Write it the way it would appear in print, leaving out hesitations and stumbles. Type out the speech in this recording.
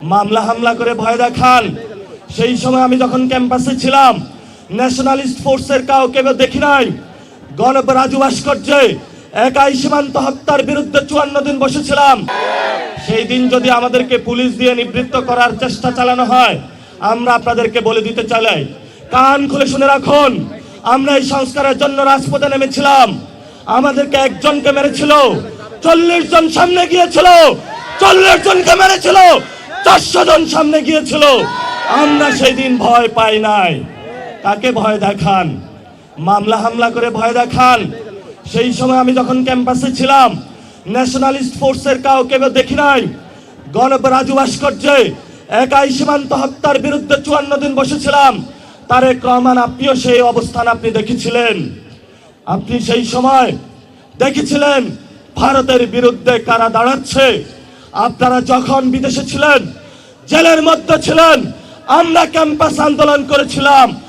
মামলা হামলা করে ভয় দেখান। সেই সময় আমি যখন ক্যাম্পাসে ছিলাম, ন্যাশনালিস্ট ফোর্সের কাউকে দেখি নাই। রাজু ভাস্কর্যে একাই সীমান্ত হত্যার বিরুদ্ধে 54 দিন বসেছিলাম। সেই দিন যদি আমাদেরকে পুলিশ দিয়ে নিবৃত্ত করার চেষ্টা চালানো হয়, আমরা আপনাদেরকে বলে দিতে চাই, কান খুলে শুনে রাখুন, আমরা এই সংস্কারের জন্য রাজপথে নেমেছিলাম। আমাদেরকে একজনকে মেরেছিল, 40 জন সামনে গিয়েছিল, 40 জনকে মেরেছিল, 400 জন সামনে গিয়েছিল। আমরা সেই দিন ভয় পাই নাই। কাকে ভয় দেখান? মামলা হামলা করে ভয় দেখান। সেই সময় আমি যখন ক্যাম্পাসে ছিলাম, ন্যাশনালিস্ট ফোর্সের কাউকে দেখি নাই। রাজু ভাস্কর্যে একাই সীমান্ত হত্যার বিরুদ্ধে 54 দিন বসেছিলাম। তারেক রহমান, আপনিও সেই অবস্থান আপনি দেখেছিলেন। আপনি সেই সময় দেখেছিলেন ভারতের বিরুদ্ধে কারা দাঁড়াচ্ছে। আপনারা যখন বিদেশে ছিলেন, জেলের মধ্যে ছিলেন, আমরা ক্যাম্পাস আন্দোলন করেছিলাম।